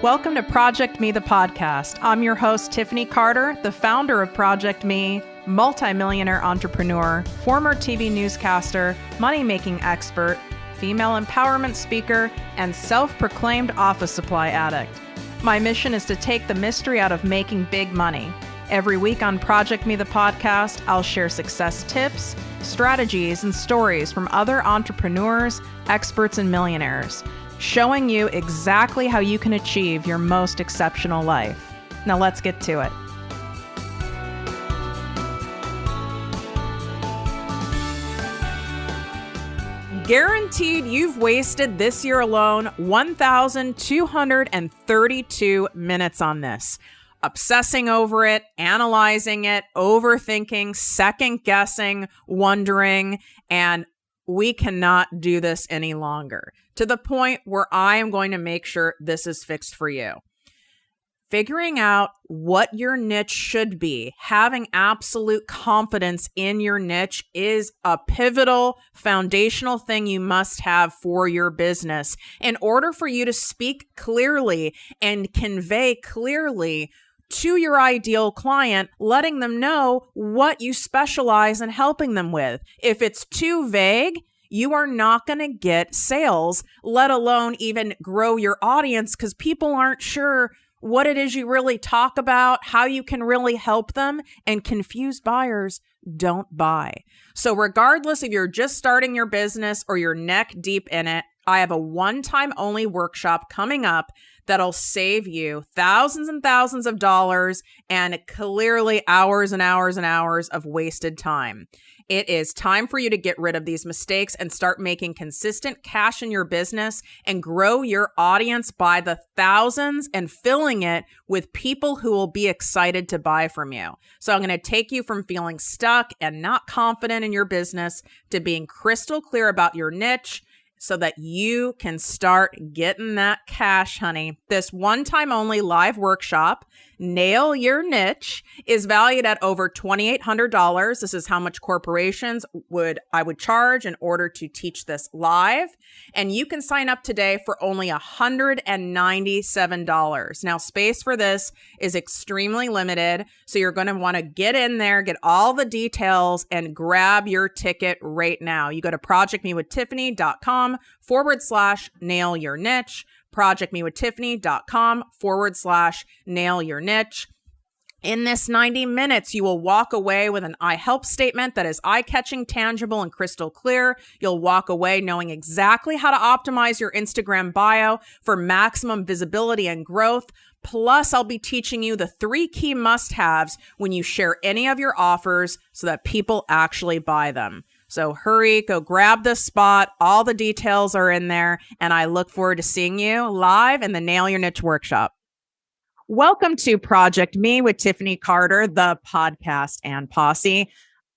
Welcome to ProjectME, the podcast. I'm your host, Tiffany Carter, the founder of ProjectME, multimillionaire entrepreneur, former TV newscaster, money-making expert, female empowerment speaker, and self-proclaimed office supply addict. My mission is to take the mystery out of making big money. Every week on ProjectME, the podcast, I'll share success tips, strategies, and stories from other entrepreneurs, experts, and millionaires, showing you exactly how you can achieve your most exceptional life. Now let's get to it. Guaranteed you've wasted this year alone 1,232 minutes on this. Obsessing over it, analyzing it, overthinking, second guessing, wondering, and we cannot do this any longer, to the point where I am going to make sure this is fixed for you. Figuring out what your niche should be, having absolute confidence in your niche is a pivotal, foundational thing you must have for your business in order for you to speak clearly and convey clearly to your ideal client, letting them know what you specialize in helping them with. If it's too vague, you are not going to get sales, let alone even grow your audience, because people aren't sure what it is you really talk about, how you can really help them, and confused buyers don't buy. So regardless if you're just starting your business or you're neck deep in it, I have a one-time only workshop coming up that'll save you thousands and thousands of dollars and clearly hours and hours and hours of wasted time. It is time for you to get rid of these mistakes and start making consistent cash in your business and grow your audience by the thousands and filling it with people who will be excited to buy from you. So I'm going to take you from feeling stuck and not confident in your business to being crystal clear about your niche, so that you can start getting that cash, honey. This one-time only live workshop, Nail Your Niche, is valued at over $2,800. This is how much corporations I would charge in order to teach this live. And you can sign up today for only $197. Now, space for this is extremely limited, so you're going to want to get in there, get all the details, and grab your ticket right now. You go to projectmewithtiffany.com/nail your niche, projectmewithtiffany.com/nail your niche. In this 90 minutes, you will walk away with an I help statement that is eye-catching, tangible, and crystal clear. You'll walk away knowing exactly how to optimize your Instagram bio for maximum visibility and growth. Plus, I'll be teaching you the 3 key must-haves when you share any of your offers so that people actually buy them. So hurry, go grab this spot. All the details are in there, and I look forward to seeing you live in the Nail Your Niche workshop. Welcome to ProjectME with Tiffany Carter, the podcast and posse.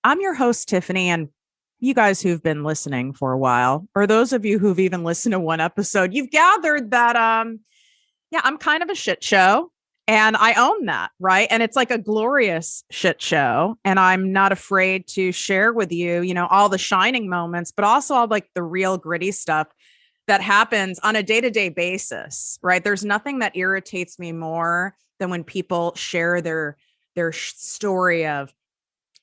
I'm your host, Tiffany, and you guys who've been listening for a while, or those of you who've even listened to one episode, you've gathered that, I'm kind of a shit show. And I own that, right? And it's like a glorious shit show. And I'm not afraid to share with you, all the shining moments, but also all like the real gritty stuff that happens on a day-to-day basis, right? There's nothing that irritates me more than when people share their story of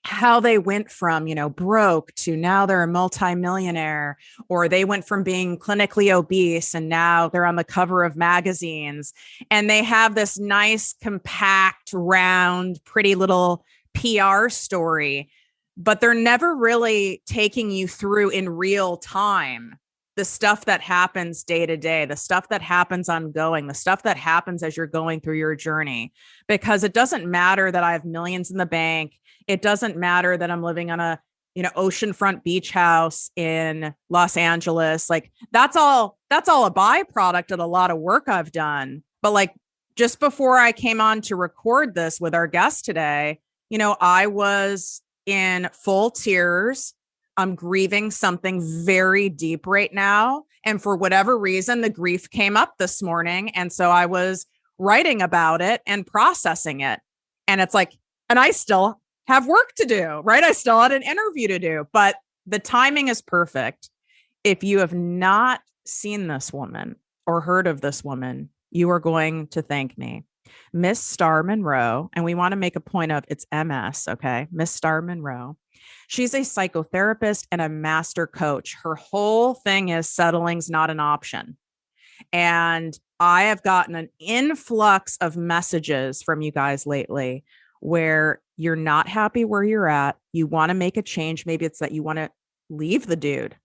how they went from, broke to now they're a multimillionaire, or they went from being clinically obese and now they're on the cover of magazines, and they have this nice, compact, round, pretty little PR story, but they're never really taking you through in real time the stuff that happens day to day, the stuff that happens ongoing, the stuff that happens as you're going through your journey. Because it doesn't matter that I have millions in the bank. It doesn't matter that I'm living on a, oceanfront beach house in Los Angeles. Like that's all a byproduct of a lot of work I've done. But like just before I came on to record this with our guest today, I was in full tears. I'm grieving something very deep right now. And for whatever reason, the grief came up this morning. And so I was writing about it and processing it. And it's like, and I still have work to do, right? I still had an interview to do, but the timing is perfect. If you have not seen this woman or heard of this woman, you are going to thank me. Miss Star Monroe, and we want to make a point of it's MS, okay? Miss Star Monroe. She's a psychotherapist and a master coach. Her whole thing is settling's not an option. And I have gotten an influx of messages from you guys lately where you're not happy where you're at. You want to make a change. Maybe it's that you want to leave the dude.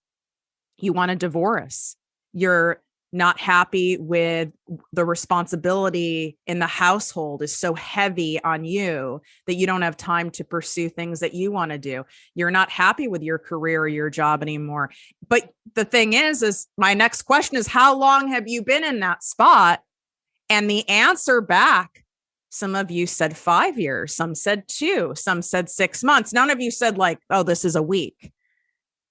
You want a divorce. You're not happy with the responsibility in the household is so heavy on you that you don't have time to pursue things that you want to do. You're not happy with your career or your job anymore. But the thing is my next question is, how long have you been in that spot? And the answer back, some of you said 5 years, some said 2, some said 6 months. None of you said like, oh, this is a week.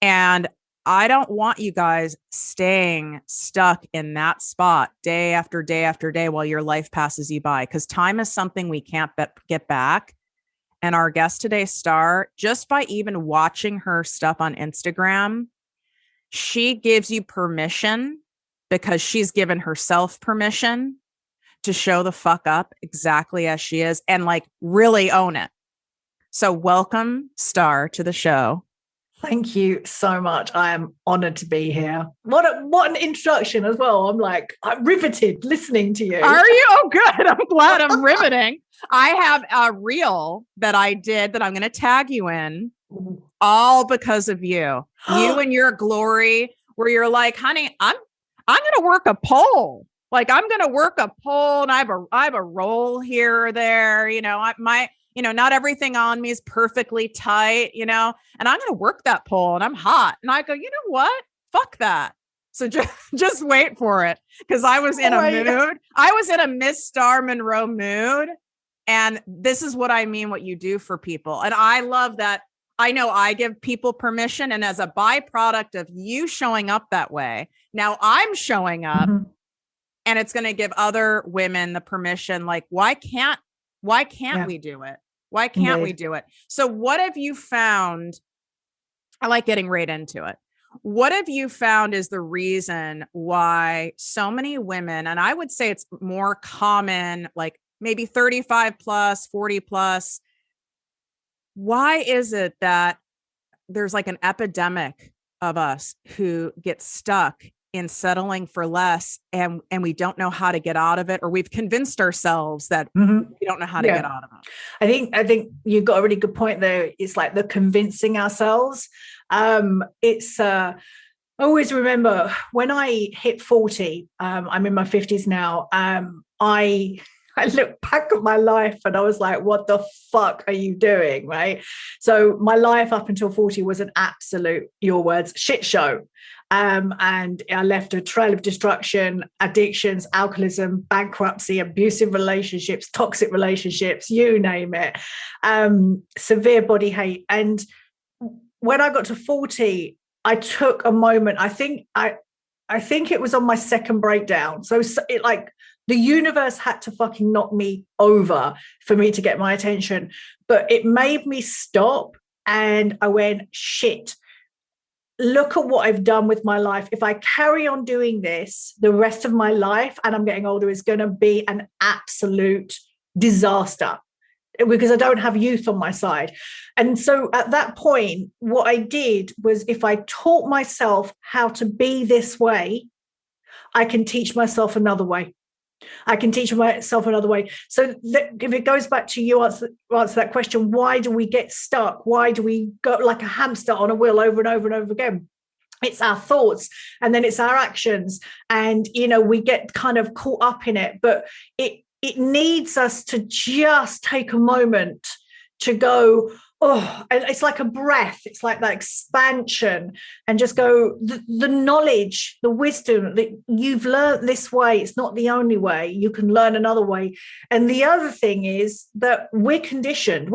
And I don't want you guys staying stuck in that spot day after day after day while your life passes you by, because time is something we can't get back. And our guest today, Star, just by even watching her stuff on Instagram, she gives you permission because she's given herself permission to show the fuck up exactly as she is and like really own it. So welcome, Star, to the show. Thank you so much. I am honored to be here. What an introduction as well. I'm riveted listening to you. Are you? Oh, good. I'm glad I'm riveting. I have a reel that I did that I'm going to tag you in, all because of you. You and your glory, where you're like, honey, I'm going to work a pole. Like I'm going to work a pole, and I have a roll here or there. Not everything on me is perfectly tight, and I'm going to work that pole and I'm hot. And I go, you know what? Fuck that. So just wait for it. Cause I was in a mood. I was in a Miss Star Monroe mood. And this is what I mean, what you do for people. And I love that. I know I give people permission. And as a byproduct of you showing up that way, now I'm showing up and it's going to give other women the permission. Like, why can't we do it? Why can't we do it? So what have you found? I like getting right into it. What have you found is the reason why so many women, and I would say it's more common, like maybe 35 plus, 40 plus. Why is it that there's like an epidemic of us who get stuck in settling for less and we don't know how to get out of it, or we've convinced ourselves that we don't know how to get out of it? I think you've got a really good point there. It's like the convincing ourselves. I always remember when I hit 40, I'm in my 50s now. I look back at my life and I was like, what the fuck are you doing? Right. So my life up until 40 was an absolute, your words, shit show. And I left a trail of destruction, addictions, alcoholism, bankruptcy, abusive relationships, toxic relationships, you name it, severe body hate. And when I got to 40, I took a moment. I think it was on my second breakdown. So it like the universe had to fucking knock me over for me to get my attention. But it made me stop and I went, shit. Look at what I've done with my life. If I carry on doing this, the rest of my life, and I'm getting older, is going to be an absolute disaster because I don't have youth on my side. And so at that point, what I did was if I taught myself how to be this way, I can teach myself another way. So if it goes back to you answer that question, why do we get stuck? Why do we go like a hamster on a wheel over and over and over again? It's our thoughts and then it's our actions. And, we get kind of caught up in it, but it needs us to just take a moment to go, oh, it's like a breath. It's like that expansion and just go, the knowledge, the wisdom that you've learned this way, it's not the only way. You can learn another way. And the other thing is that we're conditioned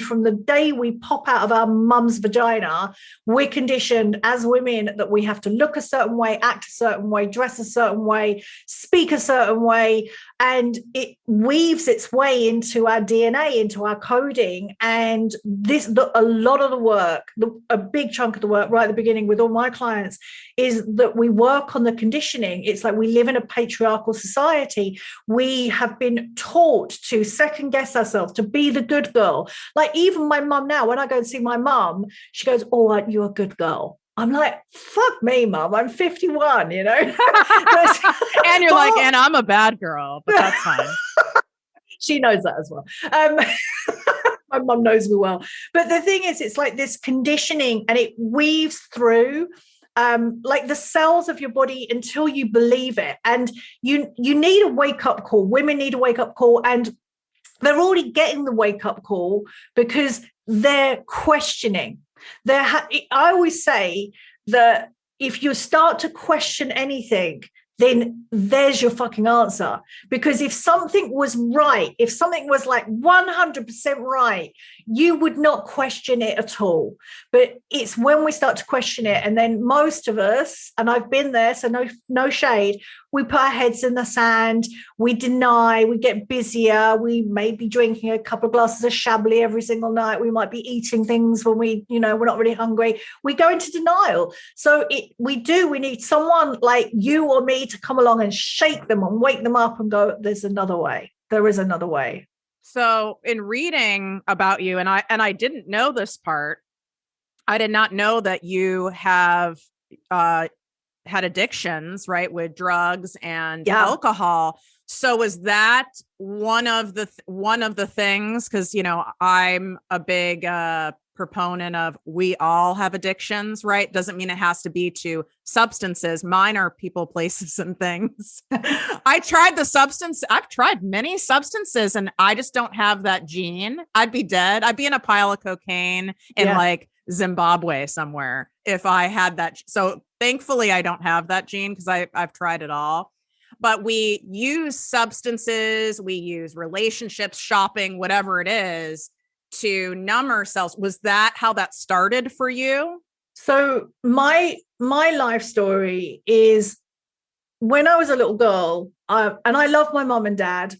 from the day we pop out of our mum's vagina. We're conditioned as women that we have to look a certain way, act a certain way, dress a certain way, speak a certain way, and it weaves its way into our DNA, into our coding. And a lot of the work, a big chunk of the work right at the beginning with all my clients is that we work on the conditioning. It's like we live in a patriarchal society. We have been taught to second guess ourselves, to be the good girl. Like even my mum now, when I go and see my mum, she goes, "Oh, you're a good girl." I'm like, fuck me, mum. I'm 51, you know? And you're like, and I'm a bad girl, but that's fine. She knows that as well. My mum knows me well. But the thing is, it's like this conditioning, and it weaves through like the cells of your body until you believe it. And you need a wake-up call. Women need a wake-up call. And they're already getting the wake-up call because they're questioning. I always say that if you start to question anything, then there's your fucking answer. Because if something was right, if something was like 100% right, you would not question it at all. But it's when we start to question it, and then most of us, and I've been there, so no shade, we put our heads in the sand, we deny, we get busier, we may be drinking a couple of glasses of Chablis every single night, we might be eating things when we're not really hungry. We go into denial. So we need someone like you or me to come along and shake them and wake them up and go, there's another way. There is another way. So in reading about you, and I didn't know this part, I did not know that you have had addictions, right, with drugs and alcohol. So was that one of the things? Because I'm a big proponent of we all have addictions, right? Doesn't mean it has to be to substances. Mine are people, places, and things. I've tried many substances, and I just don't have that gene. I'd be dead. I'd be in a pile of cocaine in like Zimbabwe somewhere if I had that. So thankfully I don't have that gene because I've tried it all. But we use substances, we use relationships, shopping, whatever it is, to numb ourselves. Was that how that started for you? So my life story is when I was a little girl, and I love my mom and dad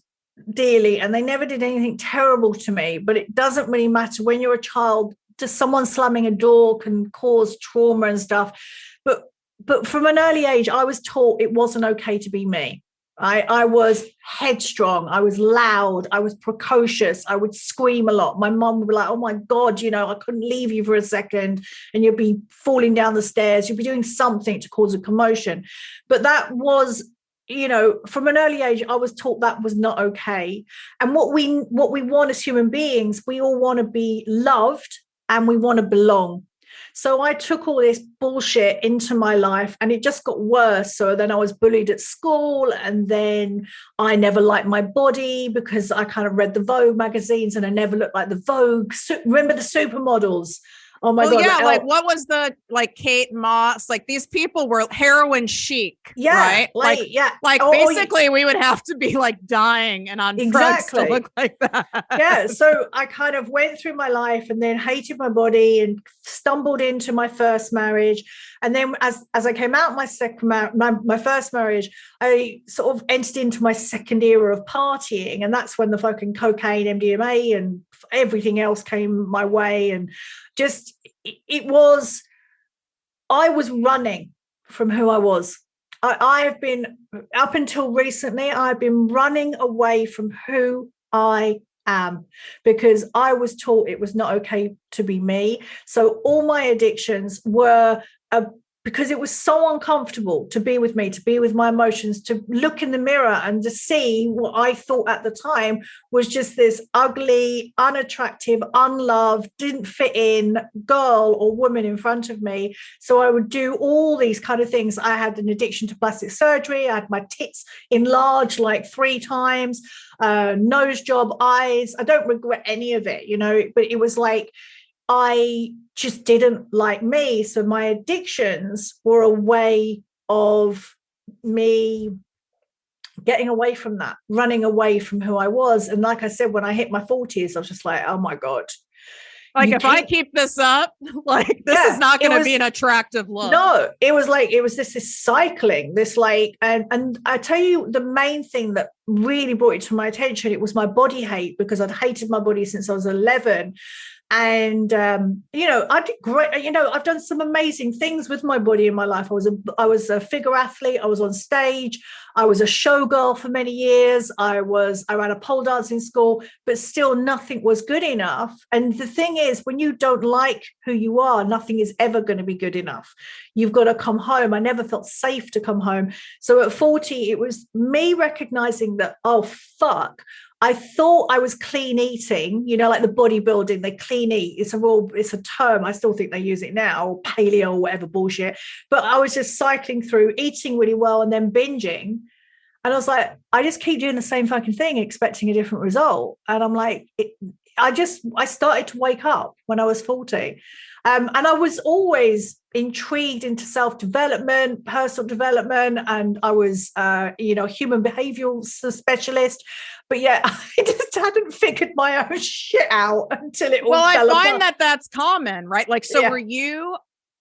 dearly, and they never did anything terrible to me, but it doesn't really matter when you're a child. Just someone slamming a door can cause trauma and stuff. But from an early age, I was taught it wasn't okay to be me. I was headstrong. I was loud. I was precocious. I would scream a lot. My mum would be like, "Oh my God, I couldn't leave you for a second." And you'd be falling down the stairs. You'd be doing something to cause a commotion. But that was, from an early age, I was taught that was not okay. And what we want as human beings, we all want to be loved and we want to belong. So I took all this bullshit into my life, and it just got worse. So then I was bullied at school, and then I never liked my body because I kind of read the Vogue magazines and I never looked like the Vogue. Remember the supermodels? Oh my God. Yeah, like what was Kate Moss? Like these people were heroin chic, right? Basically we would have to be like dying and on drugs to look like that. Yeah, so I kind of went through my life and then hated my body and stumbled into my first marriage. And then as I came out of my first marriage, I sort of entered into my second era of partying. And that's when the fucking cocaine, MDMA and everything else came my way. And just, I was running from who I was. I have been, up until recently, I've been running away from who I am because I was taught it was not okay to be me. So all my addictions were because it was so uncomfortable to be with me, to be with my emotions, to look in the mirror and to see what I thought at the time was just this ugly, unattractive, unloved, didn't fit in girl or woman in front of me. So I would do all these kind of things. I had an addiction to plastic surgery. I had my tits enlarged like 3 times, nose job, eyes. I don't regret any of it, but it was like, I just didn't like me. So my addictions were a way of me getting away from that, running away from who I was. And like I said, when I hit my 40s, I was just like, oh my God. Like if I keep this up, this is not going to be an attractive look. No, it was this cycling, and I tell you, the main thing that really brought it to my attention, it was my body hate, because I'd hated my body since I was 11. And I did great. I've done some amazing things with my body in my life. I was a figure athlete. I was on stage. I was a showgirl for many years. I ran a pole dancing school, but still nothing was good enough. And the thing is, when you don't like who you are, nothing is ever going to be good enough. You've got to come home. I never felt safe to come home. So at 40, it was me recognizing that, oh, fuck, I thought I was clean eating, like the bodybuilding, they clean eat. It's a term. I still think they use it now, paleo or whatever bullshit. But I was just cycling through, eating really well and then binging. And I was like, I just keep doing the same fucking thing, expecting a different result. And I'm like, I started to wake up when I was 40. And I was always intrigued into self-development, personal development, and I was, human behavioral specialist. But yeah, I just hadn't figured my own shit out until it all fell apart. Well, I find that that's common, right? Like, so were you,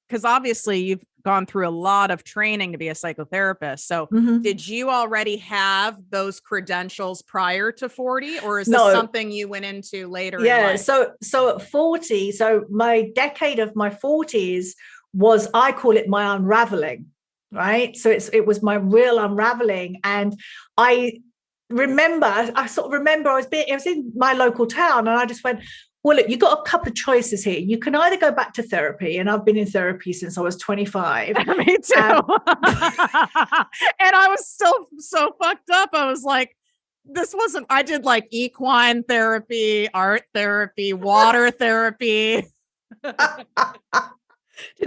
because obviously you've gone through a lot of training to be a psychotherapist. So did you already have those credentials prior to 40, or is this something you went into later? Yeah. So at 40, so my decade of my 40s was, I call it my unraveling, right? So it was my real unraveling. And I sort of remember I was in my local town, and I just went, well, look, you've got a couple of choices here. You can either go back to therapy, and I've been in therapy since I was 25. Me too. And I was still so fucked up. I was like, I did like equine therapy, art therapy, water therapy. Did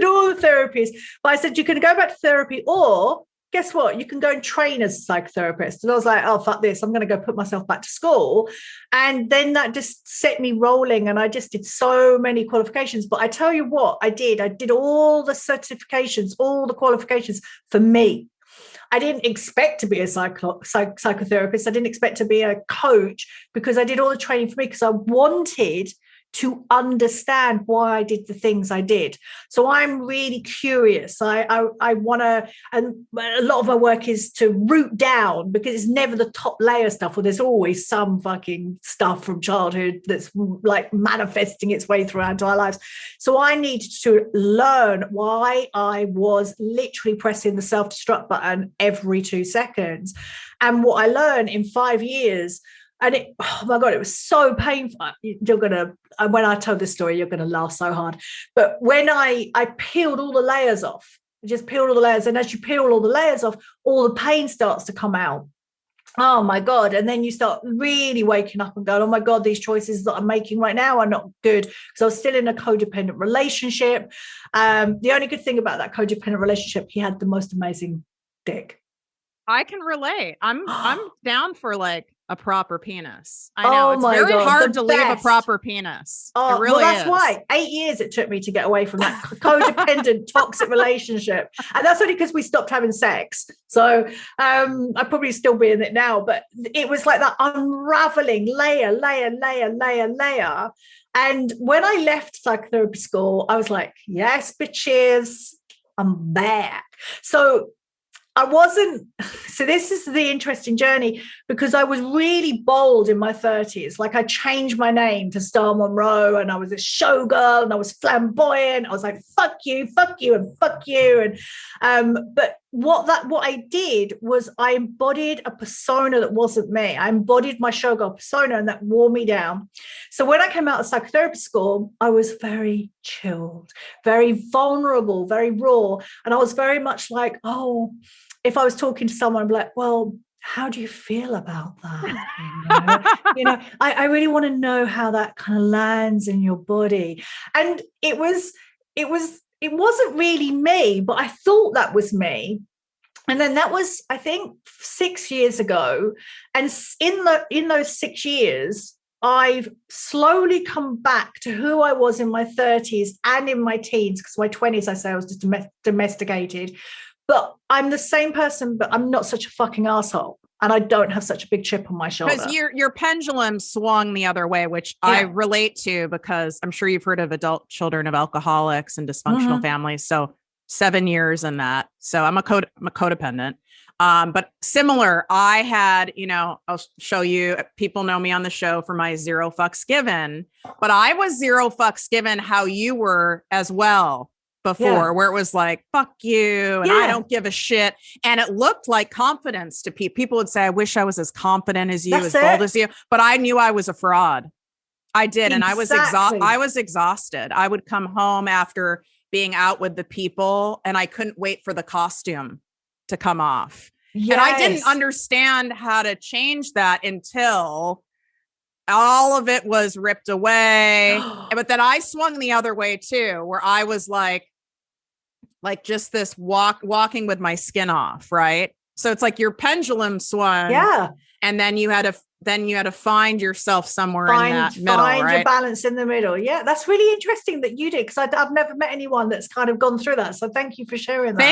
all the therapies. But I said, you can go back to therapy, or guess what? You can go and train as a psychotherapist. And I was like, oh, fuck this. I'm going to go put myself back to school. And then that just set me rolling. And I just did so many qualifications. But I tell you what, I did all the certifications, all the qualifications for me. I didn't expect to be a psychotherapist. I didn't expect to be a coach, because I did all the training for me, because I wanted to understand why I did the things I did. So I'm really curious. I want to, and a lot of my work is to root down, because it's never the top layer stuff, or there's always some fucking stuff from childhood that's like manifesting its way through our entire lives. So I needed to learn why I was literally pressing the self-destruct button every 2 seconds. And what I learned in 5 years, and oh my God, it was so painful. When I tell this story, you're going to laugh so hard. But when I peeled all the layers off, just peeled all the layers. And as you peel all the layers off, all the pain starts to come out. Oh my God. And then you start really waking up and going, oh my God, these choices that I'm making right now are not good. Because I was still in a codependent relationship. The only good thing about that codependent relationship, he had the most amazing dick. I can relate. I'm down for like a proper penis. I know it's very hard to leave a proper penis. It really that's why 8 years it took me to get away from that codependent toxic relationship. And that's only because we stopped having sex. So I'd probably still be in it now, but it was like that unraveling layer. And when I left psychotherapy school, I was like, yes, bitches, I'm back. So this is the interesting journey, because I was really bold in my 30s. Like, I changed my name to Star Monroe, and I was a showgirl, and I was flamboyant. I was like, fuck you, and fuck you. And but what I did was I embodied a persona that wasn't me. I embodied my showgirl persona, and that wore me down. So when I came out of psychotherapy school, I was very chilled, very vulnerable, very raw. And I was very much like, oh, if I was talking to someone, I'd be like, well, how do you feel about that? I really want to know how that kind of lands in your body. And it wasn't really me, but I thought that was me. And then that was, I think, 6 years ago. And in those 6 years, I've slowly come back to who I was in my 30s and in my teens, because my 20s, I say I was just domesticated. But I'm the same person, but I'm not such a fucking asshole. And I don't have such a big chip on my shoulder. Because your pendulum swung the other way, which I relate to, because I'm sure you've heard of adult children of alcoholics and dysfunctional families. So 7 years in that. So I'm a codependent. But similar, I had, I'll show you, people know me on the show for my 0 fucks given, but I was 0 fucks given how you were as well before, where it was like, fuck you. And I don't give a shit. And it looked like confidence to people. People would say, I wish I was as confident as you, as bold as you, but I knew I was a fraud. I did. And I was exhausted. I would come home after being out with the people and I couldn't wait for the costume to come off. Yes. And I didn't understand how to change that until all of it was ripped away. But then I swung the other way too, where I was like just this walking with my skin off. Right. So it's like your pendulum swung. Yeah. And then you had to find yourself somewhere in that middle, find right? your balance in the middle. Yeah, that's really interesting that you did, because I've never met anyone that's kind of gone through that. So thank you for sharing that.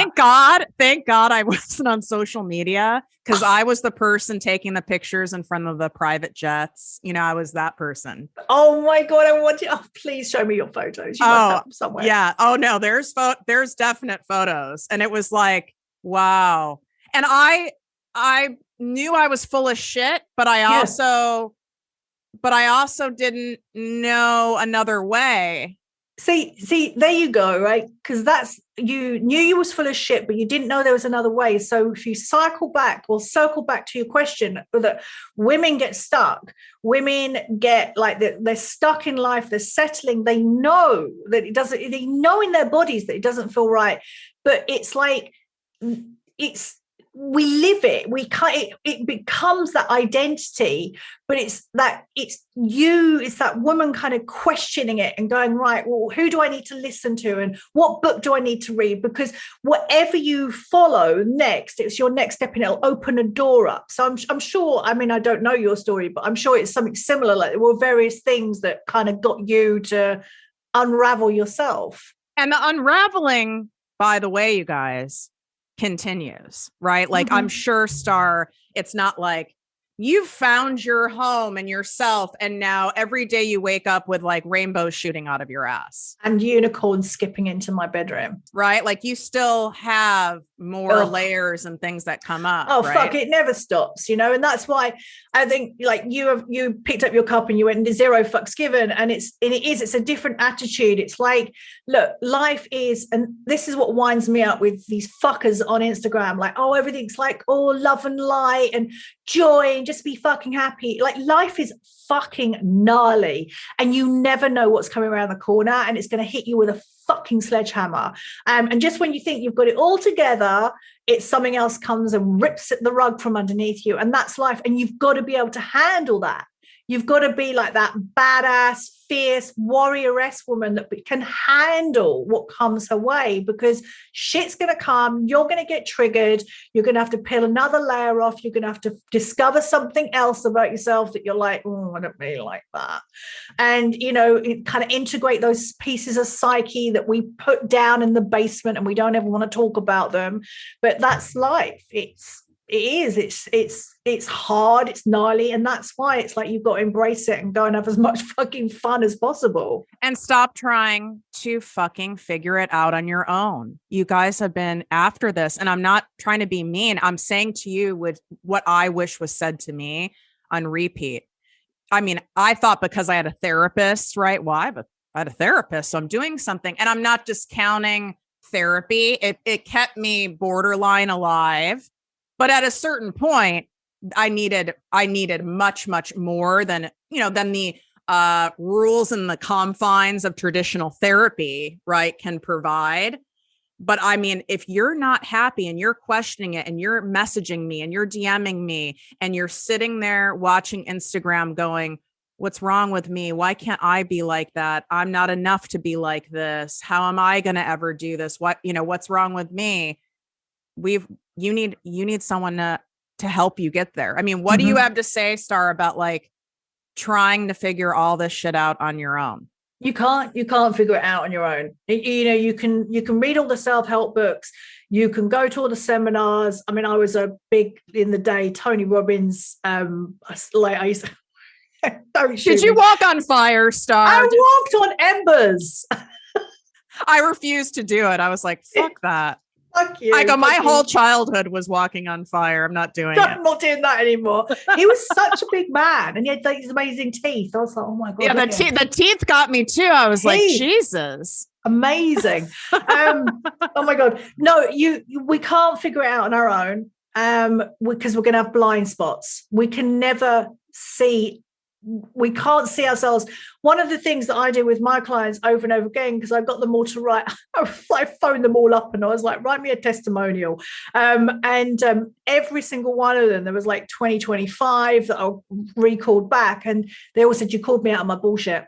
Thank God I wasn't on social media, because I was the person taking the pictures in front of the private jets. I was that person. Oh my God, I want you. Oh, please show me your photos. You must have them somewhere. Yeah. Oh no, there's definite photos, and it was like, wow. And I knew I was full of shit, but I also didn't know another way. See, there you go, right? Because you knew you was full of shit, but you didn't know there was another way. So if you circle back to your question, that women get stuck, women get like they're stuck in life, they're settling, they know that they know in their bodies that it doesn't feel right, but it's like, we live it, it becomes that identity, but it's that woman kind of questioning it and going, right, well, who do I need to listen to and what book do I need to read? Because whatever you follow next, it's your next step and it'll open a door up. So I'm sure, I mean, I don't know your story, but I'm sure it's something similar. Like there were various things that kind of got you to unravel yourself. And the unraveling, by the way, you guys, continues, right? Like I'm sure, Star, it's not like you've found your home and yourself and now every day you wake up with like rainbows shooting out of your ass and unicorns skipping into my bedroom, right? Like you still have more layers and things that come up. Right? Fuck, it never stops, and that's why I think like you picked up your cup and you went into 0 fucks given, and it's a different attitude. It's like, look, life is, and this is what winds me up with these fuckers on Instagram, like, oh, everything's like all love and light and joy and just be fucking happy. Like life is fucking gnarly and you never know what's coming around the corner and it's going to hit you with a fucking sledgehammer. And just when you think you've got it all together, it's something else comes and rips the rug from underneath you. And that's life. And you've got to be able to handle that. You've got to be like that badass, fierce, warrioress woman that can handle what comes her way, because shit's going to come. You're going to get triggered. You're going to have to peel another layer off. You're going to have to discover something else about yourself that you're like, oh, I don't really like that. And, kind of integrate those pieces of psyche that we put down in the basement and we don't ever want to talk about them. But that's life. It's hard, it's gnarly, and that's why it's like you've got to embrace it and go and have as much fucking fun as possible. And stop trying to fucking figure it out on your own. You guys have been after this, and I'm not trying to be mean. I'm saying to you with what I wish was said to me on repeat. I mean, I thought because I had a therapist, right? Well, I had a therapist, so I'm doing something, and I'm not discounting therapy. It kept me borderline alive. But at a certain point, I needed much, much more than the rules and the confines of traditional therapy, right, can provide. But I mean, if you're not happy and you're questioning it and you're messaging me and you're DMing me and you're sitting there watching Instagram going, what's wrong with me? Why can't I be like that? I'm not enough to be like this. How am I going to ever do this? What's wrong with me? You need someone to help you get there. I mean, what do you have to say, Star, about like trying to figure all this shit out on your own? You can't figure it out on your own. You can read all the self-help books. You can go to all the seminars. I mean, I was a big in the day Tony Robbins. I used to, Did you walk on fire, Star? I walked on embers. I refused to do it. I was like, fuck that. Fuck you. I go, my whole childhood was walking on fire. I'm not doing it. I'm not doing that anymore. He was such a big man and he had these amazing teeth. I was like, oh my God. Yeah, the teeth got me too. I was like, Jesus. Amazing. Oh my God. No, we can't figure it out on our own because we're going to have blind spots. We can never see. We can't see ourselves. One of the things that I do with my clients over and over again, because I've got them all to write, I phoned them all up and I was like, write me a testimonial. Every single one of them, there was like 25 that I recalled back. And they all said, you called me out of my bullshit.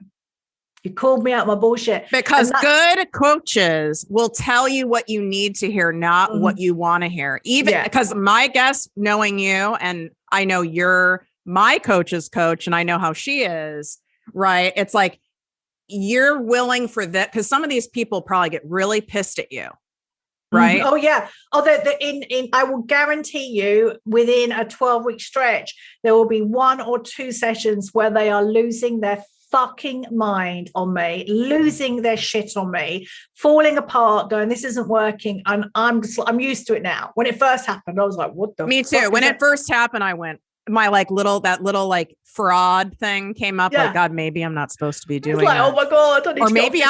You called me out of my bullshit. Because good coaches will tell you what you need to hear, not what you want to hear. Even because my guess, knowing you, and I know you're my coach's coach and I know how she is, right? It's like, you're willing for that. Because some of these people probably get really pissed at you, right? Oh yeah. Oh, I will guarantee you within a 12-week stretch, there will be 1 or 2 sessions where they are losing their fucking mind on me, losing their shit on me, falling apart, going, this isn't working. And I'm used to it now. When it first happened, I was like, what the Me too. When it first happened, I went, my little fraud thing came up. Like, God, maybe I'm not supposed to be doing like, oh my God. Or maybe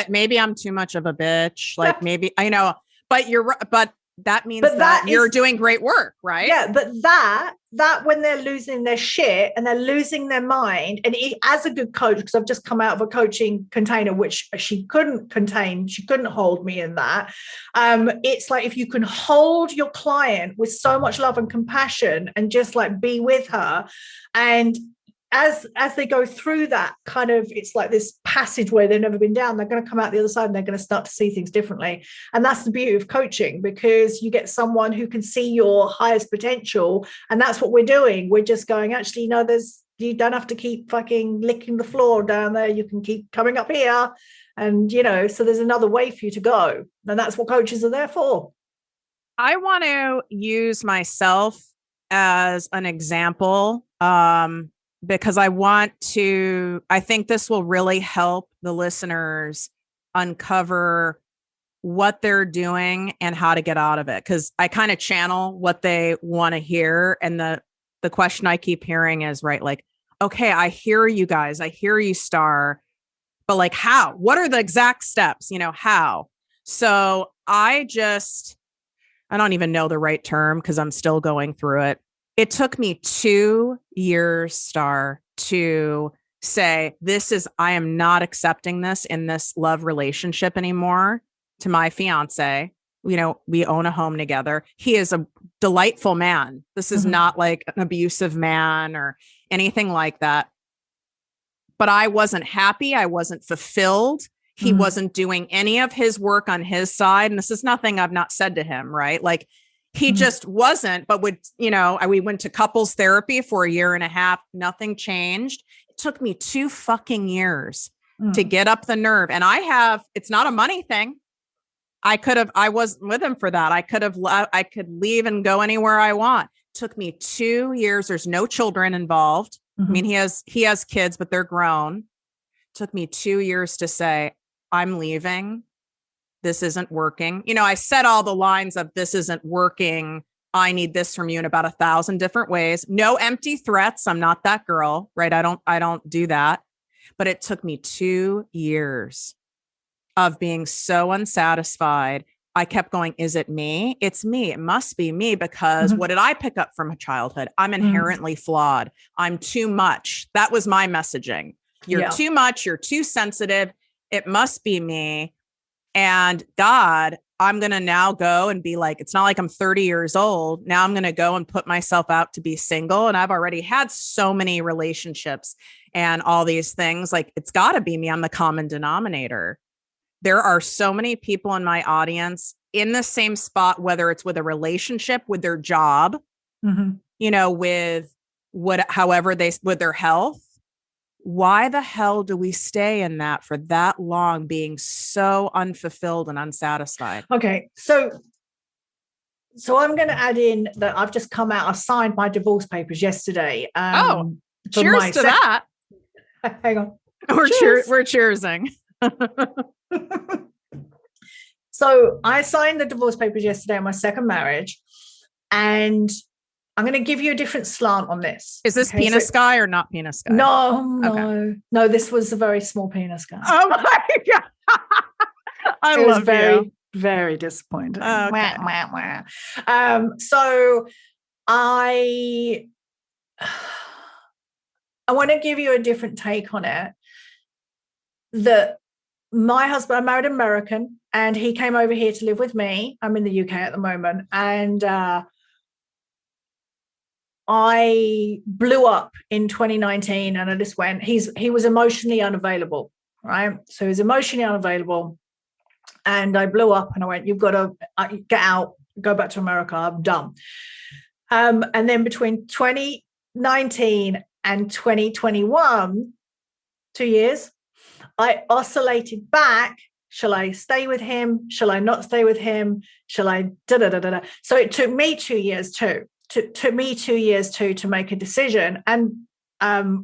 maybe I'm too much of a bitch. Like maybe, I know, but that means that you're doing great work, right? Yeah. But that when they're losing their shit and they're losing their mind, and as a good coach, because I've just come out of a coaching container, which she couldn't contain, she couldn't hold me in that. It's like, if you can hold your client with so much love and compassion and just like be with her, and as they go through that kind of, it's like this passageway they've never been down, they're going to come out the other side and they're going to start to see things differently. And that's the beauty of coaching, because you get someone who can see your highest potential. And that's what we're doing. We're just going, actually, no, you don't have to keep fucking licking the floor down there. You can keep coming up here. And, so there's another way for you to go. And that's what coaches are there for. I want to use myself as an example. Because I think this will really help the listeners uncover what they're doing and how to get out of it. Because I kind of channel what they want to hear. And the question I keep hearing is, right, like, okay, I hear you guys. I hear you, Star. But like, how? What are the exact steps? How? So I don't even know the right term because I'm still going through it. It took me 2 years, Star, to say, I am not accepting this in this love relationship anymore, to my fiance. We own a home together. He is a delightful man. This is not like an abusive man or anything like that. But I wasn't happy. I wasn't fulfilled. He wasn't doing any of his work on his side. And this is nothing I've not said to him, right? Like, he just wasn't, but we went to couples therapy for 1.5 years. Nothing changed. It took me 2 fucking years to get up the nerve. And it's not a money thing. I wasn't with him for that. I could leave and go anywhere I want. It took me 2 years. There's no children involved. I mean, he has kids, but they're grown. It took me 2 years to say, I'm leaving. This isn't working. I said all the lines of, this isn't working. I need this from you in about 1,000 different ways. No empty threats. I'm not that girl, right? I don't do that. But it took me 2 years of being so unsatisfied. I kept going, is it me? It's me. It must be me, because what did I pick up from childhood? I'm inherently flawed. I'm too much. That was my messaging. You're too much. You're too sensitive. It must be me. And God, I'm going to now go and be like, it's not like I'm 30 years old. Now I'm going to go and put myself out to be single. And I've already had so many relationships and all these things. Like, it's got to be me. I'm the common denominator. There are so many people in my audience in the same spot, whether it's with a relationship, with their job, with with their health. Why the hell do we stay in that for that long, being so unfulfilled and unsatisfied? Okay. So I'm going to add in that I've just come out. I signed my divorce papers yesterday. Cheers to that. Hang on. We're cheersing. So I signed the divorce papers yesterday on my second marriage, and I'm going to give you a different slant on this. Is this penis guy or not penis guy? No. This was a very small penis guy. Oh my God. I love very, very disappointing. Okay. So I want to give you a different take on it. That my husband, I married an American, and he came over here to live with me. I'm in the UK at the moment, and I blew up in 2019, and I just went. He was emotionally unavailable, right? So he was emotionally unavailable, and I blew up, and I went, "You've got to get out, go back to America. I'm done." And then between 2019 and 2021, 2 years, I oscillated back. Shall I stay with him? Shall I not stay with him? Shall I da-da-da-da-da? So it took me 2 years too. Took me 2 years too to make a decision. And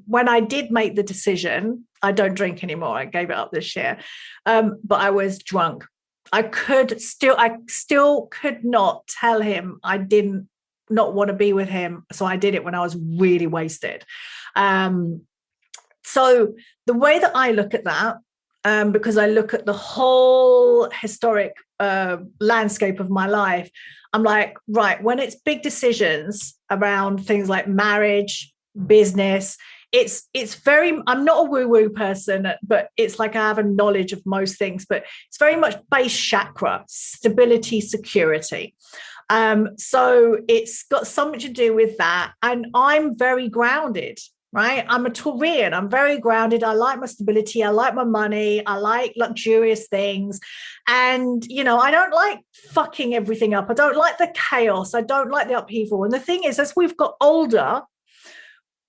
when I did make the decision, I don't drink anymore. I gave it up this year. But I was drunk. I still could not tell him I didn't not want to be with him. So I did it when I was really wasted. So the way that I look at that, because I look at the whole historic landscape of my life, I'm like, right, when it's big decisions around things like marriage, business, it's very, I'm not a woo-woo person, but it's like I have a knowledge of most things, but it's very much base chakra, stability, security. So it's got something to do with that. And I'm very grounded. Right. I'm a Taurian. I'm very grounded. I like my stability. I like my money. I like luxurious things. And, I don't like fucking everything up. I don't like the chaos. I don't like the upheaval. And the thing is, as we've got older,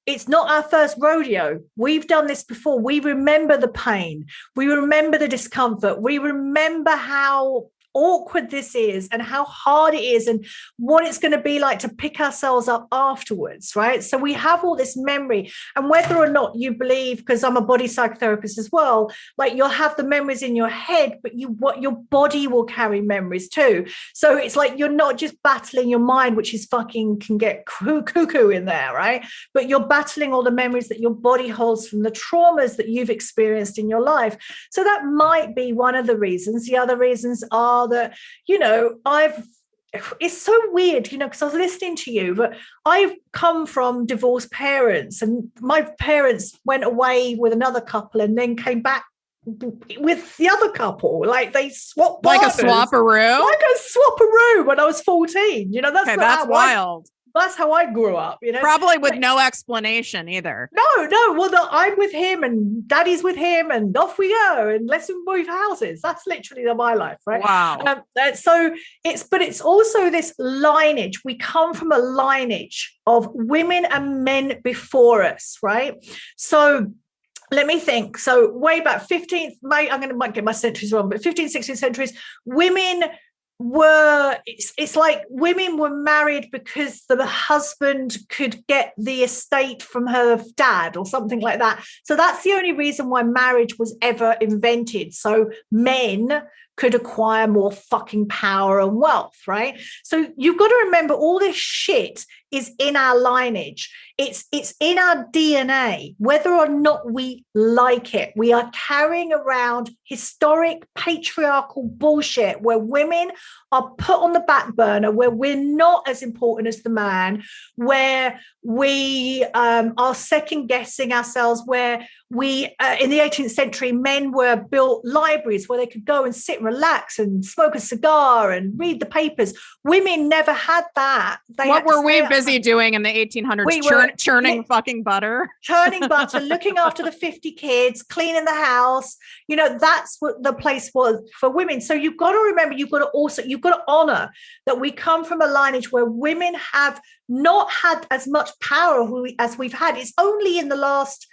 it's not our first rodeo. We've done this before. We remember the pain. We remember the discomfort. We remember how awkward this is and how hard it is and what it's going to be like to pick ourselves up afterwards, right? So we have all this memory, and whether or not you believe, because I'm a body psychotherapist as well, like you'll have the memories in your head, but your body will carry memories too. So it's like you're not just battling your mind, which is fucking can get cuckoo in there, right? But you're battling all the memories that your body holds from the traumas that you've experienced in your life. So that might be one of the reasons. The other reasons are that, it's so weird, because I was listening to you, but I've come from divorced parents, and my parents went away with another couple and then came back with the other couple. Like they swapped like partners. a swap-a-roo? Like a swap-a-roo when I was 14. That's wild. That's how I grew up, Probably with no explanation either. No. Well, I'm with him and daddy's with him and off we go and let's move houses. That's literally my life, right? Wow. So it's also this lineage. We come from a lineage of women and men before us, right? So let me think. So way back 15th, might get my centuries wrong, but 15th, 16th centuries, women it's like women were married because the husband could get the estate from her dad or something like that. So that's the only reason why marriage was ever invented. So men could acquire more fucking power and wealth, right? So you've got to remember all this shit is in our lineage. It's in our DNA, whether or not we like it. We are carrying around historic patriarchal bullshit where women are put on the back burner, where we're not as important as the man, where we are second guessing ourselves, where we, in the 18th century, men were built libraries where they could go and sit and relax and smoke a cigar and read the papers. Women never had that. What were we busy doing in the 1800s? We were churning fucking butter. Churning butter, looking after the 50 kids, cleaning the house. That's what the place was for women. So you've got to remember, you've got to honor that we come from a lineage where women have not had as much power as we've had. It's only in the last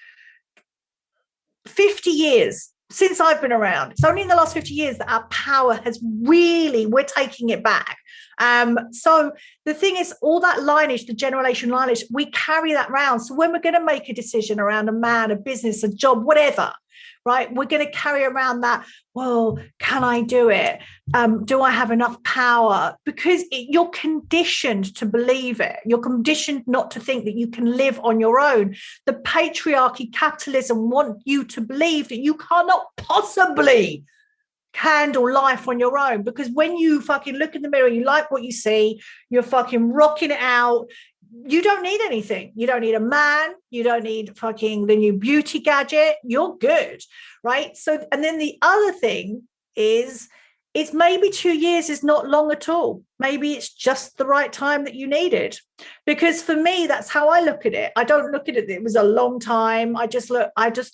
50 years since I've been around. It's only in the last 50 years that our power has we're taking it back. So the thing is, all that lineage, the generation lineage, we carry that around. So when we're going to make a decision around a man, a business, a job, whatever, right? We're going to carry around that, well, can I do it? Do I have enough power? Because you're conditioned to believe it. You're conditioned not to think that you can live on your own. The patriarchy, capitalism want you to believe that you cannot possibly handle life on your own, because when you fucking look in the mirror, you like what you see, you're fucking rocking it out. You don't need anything. You don't need a man. You don't need fucking the new beauty gadget. You're good, right? So, and then the other thing is, it's maybe 2 years is not long at all. Maybe it's just the right time that you needed. Because for me, that's how I look at it. I don't look at it was a long time. I just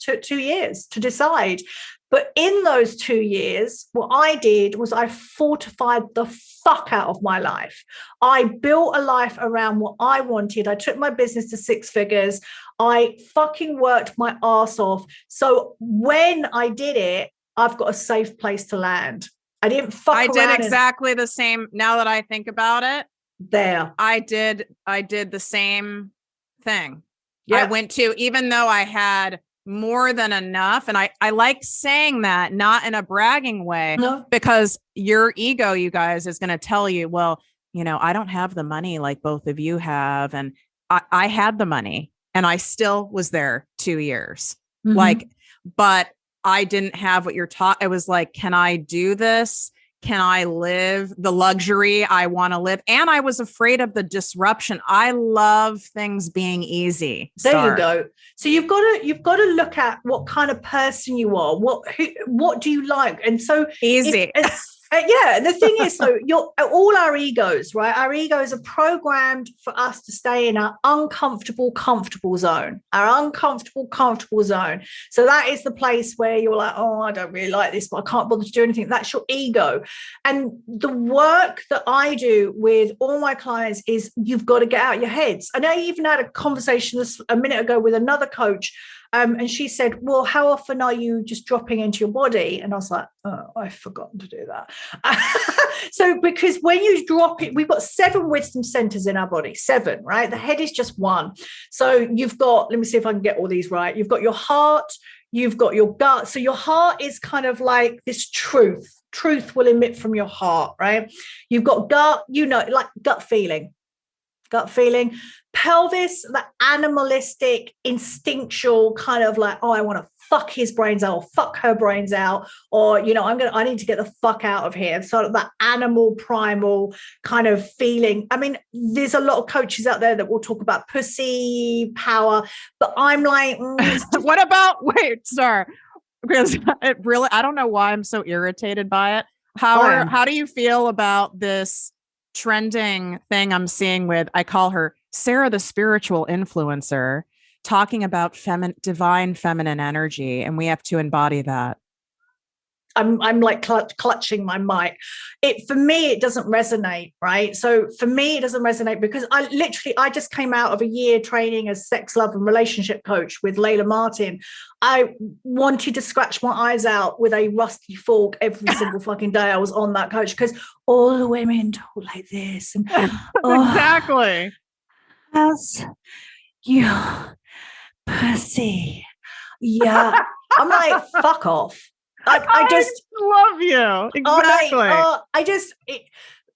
took 2 years to decide. But in those 2 years, what I did was I fortified the fuck out of my life. I built a life around what I wanted. I took my business to 6 figures. I fucking worked my ass off. So when I did it, I've got a safe place to land. I didn't fuck around. I did exactly the same. Now that I think about it, I did the same thing. Yep. I went to, even though I had more than enough. And I like saying that, not in a bragging way, because your ego, you guys, is going to tell you, well, you know, I don't have the money like both of you have. And I had the money and I still was there 2 years. Mm-hmm. But I didn't have what you're taught. It was like, can I do this? Can I live the luxury I want to live? And I was afraid of the disruption. I love things being easy. There you go. So you've got to look at what kind of person you are. What do you like? And so easy. Yeah. The thing is, so all our egos, right? Our egos are programmed for us to stay in our uncomfortable, comfortable zone, comfortable zone. So that is the place where you're like, oh, I don't really like this, but I can't bother to do anything. That's your ego. And the work that I do with all my clients is you've got to get out your heads. And I even had a conversation a minute ago with another coach. And she said, well, how often are you just dropping into your body? And I was like, oh, I've forgotten to do that. So because when you drop it, we've got 7 wisdom centers in our body, 7, right? The head is just 1. So you've got, let me see if I can get all these right. You've got your heart, you've got your gut. So your heart is kind of like this truth. Truth will emit from your heart, right? You've got gut, like gut feeling. Pelvis, the animalistic, instinctual kind of like, oh, I want to fuck his brains out or fuck her brains out, or, I need to get the fuck out of here. So that animal primal kind of feeling. I mean, there's a lot of coaches out there that will talk about pussy power, but I'm like, what about, sorry, because it really, I don't know why I'm so irritated by it. How do you feel about this trending thing I'm seeing with, I call her Sarah, the spiritual influencer, talking about divine feminine energy, and we have to embody that? I'm like clutching my mic. For me, it doesn't resonate, right? So for me, it doesn't resonate because I just came out of a year training as sex, love, and relationship coach with Layla Martin. I wanted to scratch my eyes out with a rusty fork every single fucking day I was on that coach, because all the women talk like this. And exactly. How's your pussy? Yeah. I'm like, fuck off. I just love you. Exactly.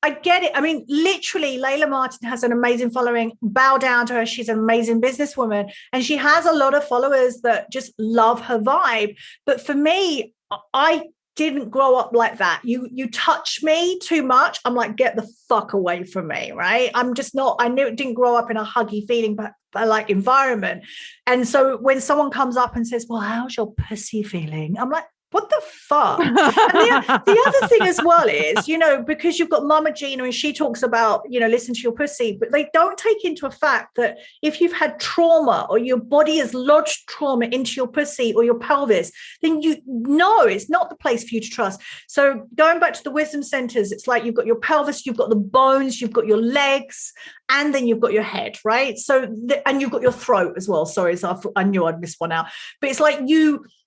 I get it. I mean, literally, Layla Martin has an amazing following. Bow down to her. She's an amazing businesswoman. And she has a lot of followers that just love her vibe. But for me, I didn't grow up like that. You touch me too much, I'm like, get the fuck away from me, right? I'm just not, didn't grow up in a huggy feeling, but like environment. And so when someone comes up and says, well, how's your pussy feeling? I'm like, what the fuck? And the other thing as well is, because you've got Mama Gina and she talks about, listen to your pussy, but they don't take into a fact that if you've had trauma or your body has lodged trauma into your pussy or your pelvis, then it's not the place for you to trust. So going back to the wisdom centers, it's like you've got your pelvis, you've got the bones, you've got your legs, and then you've got your head, right? So, and you've got your throat as well. Sorry, so I knew I'd miss one out. But it's like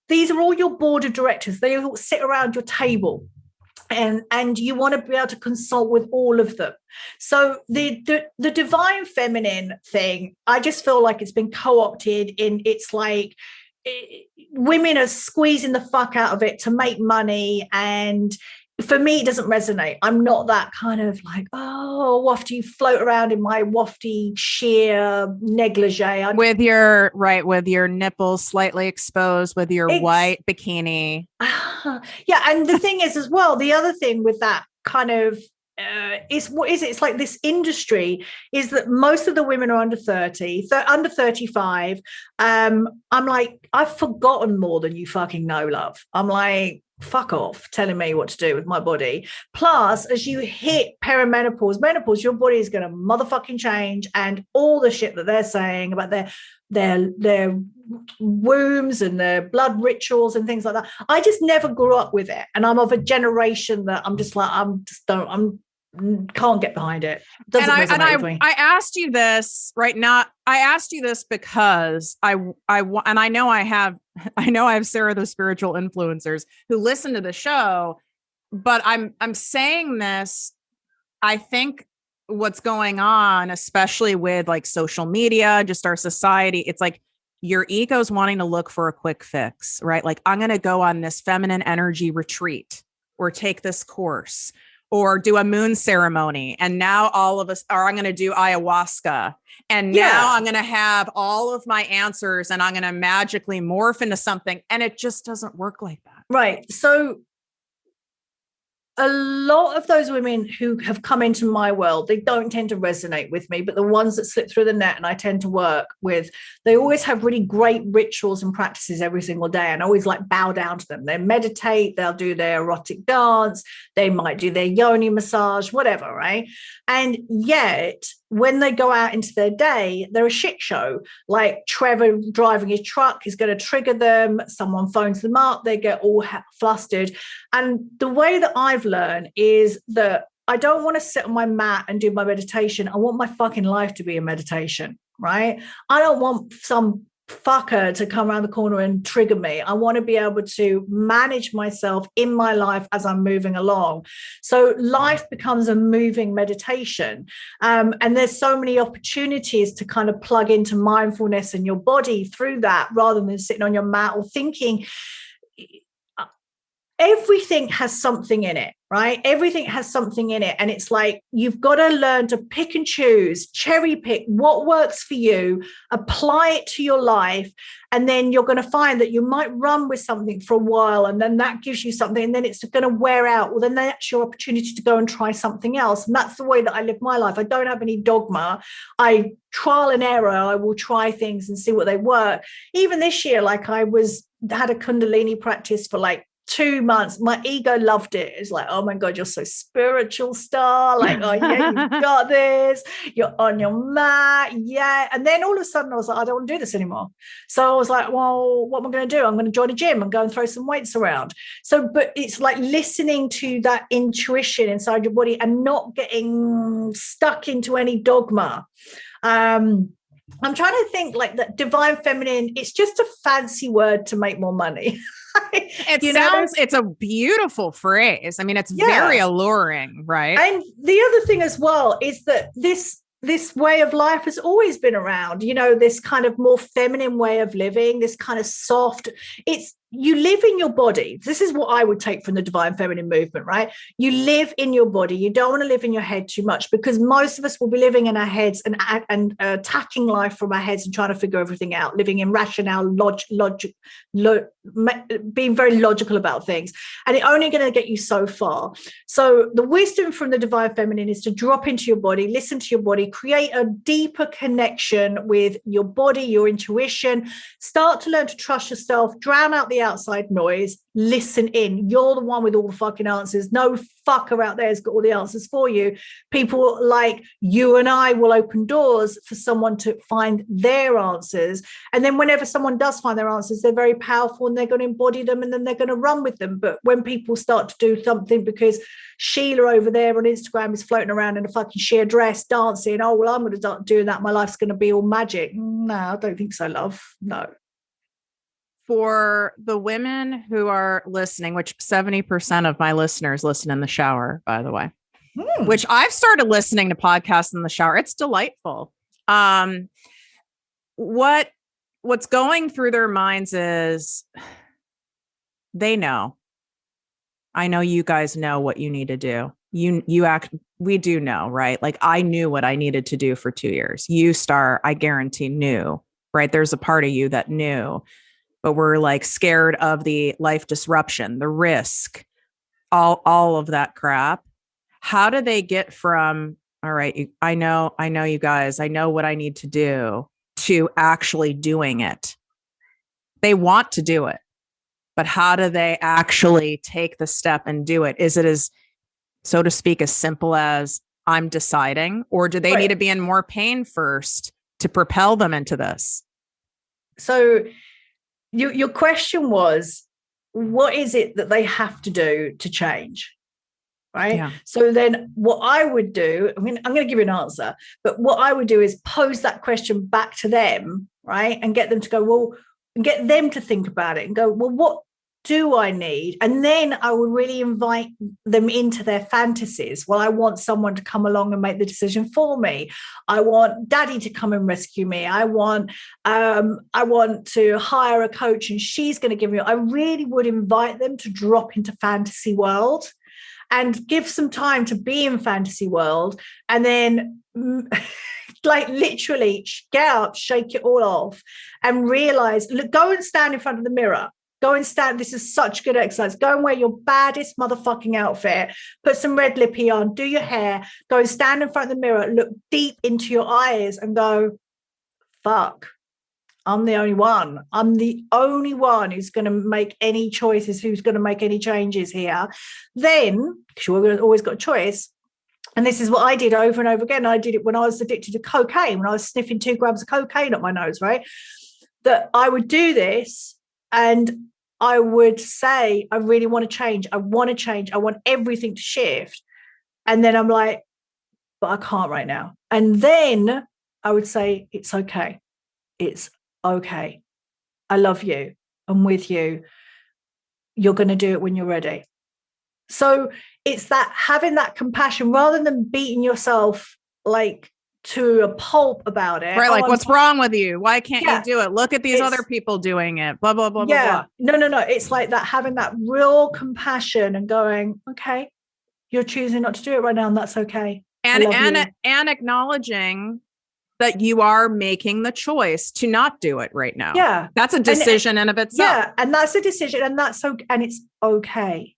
these are all your board of directors. They all sit around your table, and you want to be able to consult with all of them. So the divine feminine thing, I just feel like it's been co-opted in. It's like women are squeezing the fuck out of it to make money, and for me, it doesn't resonate. I'm not that kind of like, oh, wafty, float around in my wafty sheer negligee. With your nipples slightly exposed, with your white bikini. Yeah. And the thing is as well, the other thing with that kind of is what is it? It's like this industry is that most of the women are under 30, under 35. I'm like, I've forgotten more than you fucking know, love. I'm like, fuck off telling me what to do with my body. Plus, as you hit menopause, your body is going to motherfucking change, and all the shit that they're saying about their wombs and their blood rituals and things like that. I just never grew up with it, and I'm of a generation that I'm just like, can't get behind it. Doesn't resonate with me. I asked you this right now. I asked you this because I know I have Sarah the spiritual influencers who listen to the show, but I'm saying this. I think what's going on, especially with like social media, just our society, it's like your ego's wanting to look for a quick fix, right? Like, I'm going to go on this feminine energy retreat or take this course or do a moon ceremony. And now all of us I'm going to do ayahuasca. And now I'm going to have all of my answers and I'm going to magically morph into something. And it just doesn't work like that. Right. So a lot of those women who have come into my world, they don't tend to resonate with me, but the ones that slip through the net and I tend to work with, they always have really great rituals and practices every single day. And I always like bow down to them. They meditate, they'll do their erotic dance, they might do their yoni massage, whatever, right? And yet when they go out into their day, they're a shit show. Like Trevor driving his truck is going to trigger them. Someone phones them up, they get all flustered. And the way that I've learned is that I don't want to sit on my mat and do my meditation. I want my fucking life to be a meditation, right? I don't want some fucker to come around the corner and trigger me. I want to be able to manage myself in my life as I'm moving along. So life becomes a moving meditation. And there's so many opportunities to kind of plug into mindfulness and your body through that, rather than sitting on your mat or thinking. Everything has something in it, right? Everything has something in it. And it's like, you've got to learn to pick and choose, cherry pick what works for you, apply it to your life. And then you're going to find that you might run with something for a while, and then that gives you something, and then it's going to wear out. Well, then that's your opportunity to go and try something else. And that's the way that I live my life. I don't have any dogma. I trial and error. I will try things and see what they work. Even this year, like I had a Kundalini practice for like 2 months. My ego loved it. It's like, oh my God, you're so spiritual, star. Like, oh yeah, you've got this. You're on your mat. Yeah. And then all of a sudden I was like, I don't want to do this anymore. So I was like, well, what am I going to do? I'm going to join a gym and go and throw some weights around. So, but it's like listening to that intuition inside your body and not getting stuck into any dogma. I'm trying to think, like, that divine feminine, it's just a fancy word to make more money. It's a beautiful phrase. I mean, it's very alluring, right? And the other thing as well is that this way of life has always been around, this kind of more feminine way of living, this kind of soft, you live in your body. This is what I would take from the divine feminine movement, right? You live in your body. You don't want to live in your head too much, because most of us will be living in our heads and attacking life from our heads and trying to figure everything out, living in rationale, being very logical about things. And it's only going to get you so far. So the wisdom from the divine feminine is to drop into your body, listen to your body, create a deeper connection with your body, your intuition, start to learn to trust yourself, drown out the outside noise, listen in. You're the one with all the fucking answers. No fucker out there has got all the answers for you. People like you and I will open doors for someone to find their answers. And then whenever someone does find their answers, they're very powerful and they're going to embody them, and then they're going to run with them. But when people start to do something because Sheila over there on Instagram is floating around in a fucking sheer dress dancing, oh, well, I'm going to start doing that, my life's going to be all magic. No, I don't think so, love. No. For the women who are listening, which 70% of my listeners listen in the shower, by the way, which I've started listening to podcasts in the shower. It's delightful. What what's going through their minds is they know. I know you guys know what you need to do. We do know, right? Like I knew what I needed to do for 2 years. You I guarantee knew, right? There's a part of you that knew, but we're like scared of the life disruption, the risk, all of that crap. How do they get from, all right, I know you guys, I know what I need to do, to actually doing it? They want to do it, but how do they actually take the step and do it? Is it as, so to speak, as simple as I'm deciding, or do they need to be in more pain first to propel them into this? So your question was, what is it that they have to do to change? Right. Yeah. So then what I would do, I'm going to give you an answer, but what I would do is pose that question back to them, right? And get them to go, well, and get them to think about it and go, well, what do I need? And then I would really invite them into their fantasies. Well, I want someone to come along and make the decision for me. I want daddy to come and rescue me. I want to hire a coach and she's going to give me, I really would invite them to drop into fantasy world and give some time to be in fantasy world. And then like literally get up, shake it all off and realize, look, go and stand in front of the mirror. Go and stand. This is such good exercise. Go and wear your baddest motherfucking outfit. Put some red lippy on. Do your hair. Go and stand in front of the mirror. Look deep into your eyes and go, fuck, I'm the only one. I'm the only one who's going to make any choices, who's going to make any changes here. Then, because you've always got a choice, and this is what I did over and over again. I did it when I was addicted to cocaine, when I was sniffing 2 grams of cocaine up my nose, right? That I would do this and I would say, I really want to change. I want to change. I want everything to shift. And then I'm like, but I can't right now. And then I would say, it's okay. It's okay. I love you. I'm with you. You're going to do it when you're ready. So it's that having that compassion rather than beating yourself like to a pulp about it. Right. Like, what's wrong with you? Why can't you do it? Look at these other people doing it. Blah, blah, blah, blah, blah. No. It's like that, having that real compassion and going, okay, you're choosing not to do it right now. And that's okay. And acknowledging that you are making the choice to not do it right now. Yeah. That's a decision in of itself. Yeah. And that's a decision. And that's okay. And it's okay.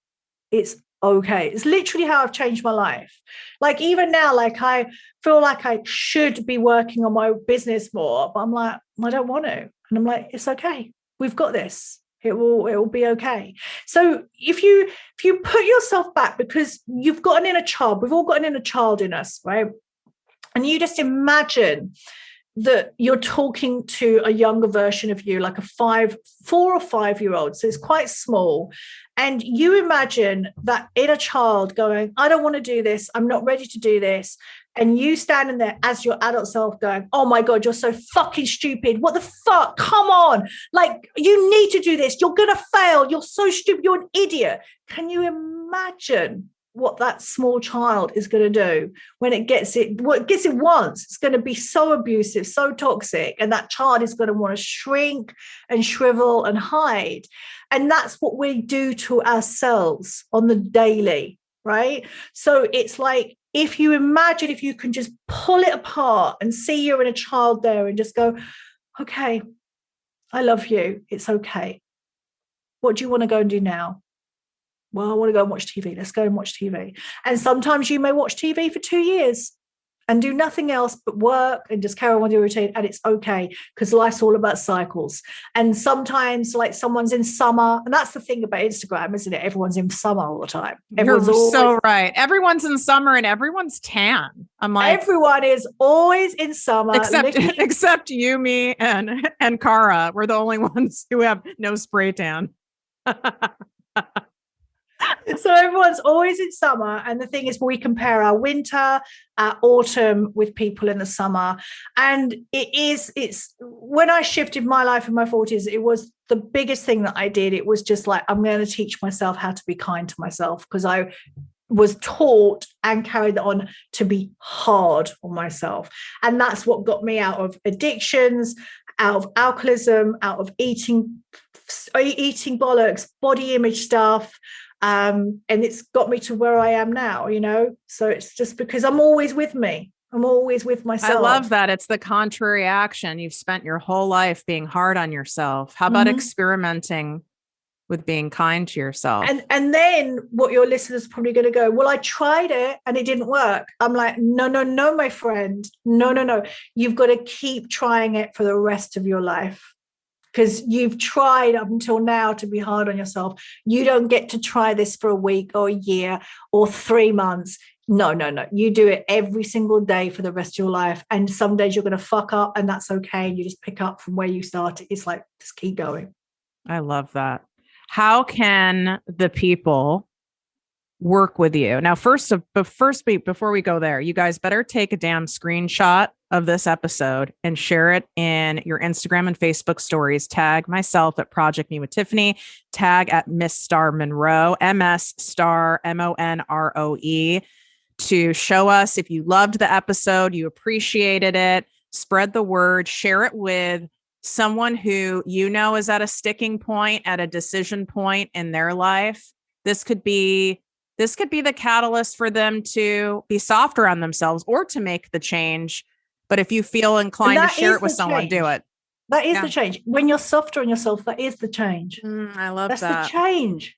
It's okay. It's literally how I've changed my life. Like even now, like I feel like I should be working on my business more, but I'm like, I don't want to. And I'm like, it's okay. We've got this. It will be okay. So if you put yourself back, because you've got an inner child, we've all got an inner child in us, right? And you just imagine that you're talking to a younger version of you, like a 4 or 5 year old. So it's quite small. And you imagine that inner child going, I don't want to do this. I'm not ready to do this. And you standing there as your adult self going, oh my God, you're so fucking stupid. What the fuck? Come on. Like, you need to do this. You're going to fail. You're so stupid. You're an idiot. Can you imagine what that small child is going to do when it gets it? What it gets it once, it's going to be so abusive, so toxic. And that child is going to want to shrink and shrivel and hide. And that's what we do to ourselves on the daily, right? So it's like, if you imagine, if you can just pull it apart and see you're in a child there and just go, okay, I love you. It's okay. What do you want to go and do now? Well, I want to go and watch TV. Let's go and watch TV. And sometimes you may watch TV for 2 years and do nothing else but work and just carry on with your routine. And it's okay, because life's all about cycles. And sometimes like someone's in summer, and that's the thing about Instagram, isn't it? Everyone's in summer all the time. You're so right. Everyone's in summer and everyone's tan. I'm like, everyone is always in summer. Except you, me, and Cara. We're the only ones who have no spray tan. So everyone's always in summer. And the thing is, we compare our winter, our autumn with people in the summer. And it's when I shifted my life in my 40s, it was the biggest thing that I did. It was just like, I'm going to teach myself how to be kind to myself, because I was taught and carried on to be hard on myself. And that's what got me out of addictions, out of alcoholism, out of eating bollocks, body image stuff. And it's got me to where I am now, so it's just because I'm always with me. I'm always with myself. I love that. It's the contrary action. You've spent your whole life being hard on yourself. How about experimenting with being kind to yourself? And then what your listeners are probably going to go, well, I tried it and it didn't work. I'm like, no, my friend. No. You've got to keep trying it for the rest of your life, because you've tried up until now to be hard on yourself. You don't get to try this for a week or a year or 3 months. No. You do it every single day for the rest of your life. And some days you're going to fuck up, and that's okay. You just pick up from where you started. It's like, just keep going. I love that. How can the people work with you? Now, before we go there, you guys better take a damn screenshot of this episode and share it in your Instagram and Facebook stories. Tag myself at ProjectME with Tiffany. Tag at Miss Star Monroe, MS Star MONROE, to show us if you loved the episode, you appreciated it. Spread the word. Share it with someone who is at a sticking point, at a decision point in their life. This could be the catalyst for them to be softer on themselves or to make the change. But if you feel inclined to share it with someone, do it. That is the change. When you're softer on yourself, that is the change. I love that. That's the change.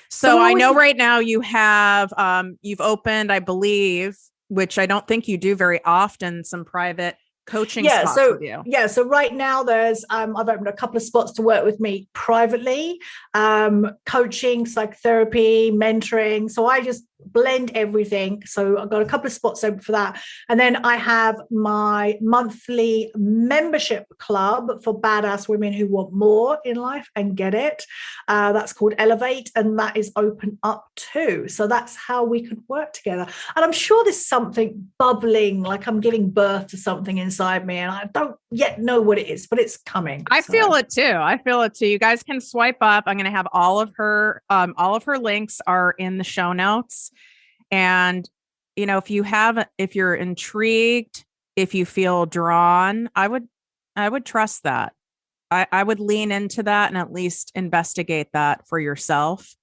So I know right now you have, you've opened, I believe, which I don't think you do very often, some private coaching spots with you. Yeah. So right now there's, I've opened a couple of spots to work with me privately, coaching, psychotherapy, mentoring. So I just blend everything. So I've got a couple of spots open for that. And then I have my monthly membership club for badass women who want more in life and get it. That's called Elevate. And that is open up too. So that's how we could work together. And I'm sure there's something bubbling, like I'm giving birth to something inside me. And I don't yet know what it is, but it's coming. I feel it too. You guys can swipe up. I'm going to have all of her links are in the show notes. And, if you're intrigued, if you feel drawn, I would trust that. I would lean into that and at least investigate that for yourself.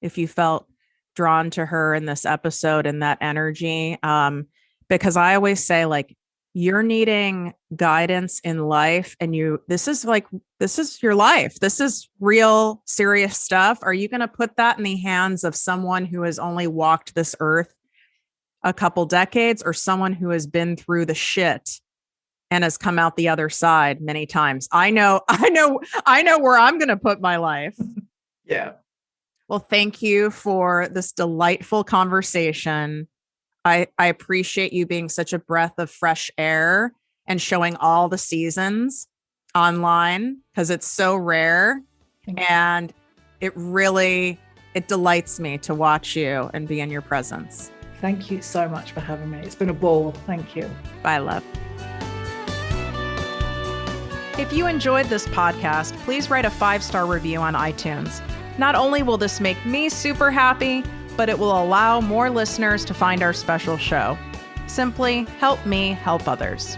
If you felt drawn to her in this episode and that energy, because I always say, like, you're needing guidance in life, and this is your life. This is real serious stuff. Are you going to put that in the hands of someone who has only walked this earth a couple decades, or someone who has been through the shit and has come out the other side many times? I know where I'm going to put my life. Yeah. Well, thank you for this delightful conversation. I appreciate you being such a breath of fresh air and showing all the seasons online, because it's so rare. And it delights me to watch you and be in your presence. Thank you so much for having me. It's been a ball. Thank you. Bye, love. If you enjoyed this podcast, please write a 5-star review on iTunes. Not only will this make me super happy, but it will allow more listeners to find our special show. Simply help me help others.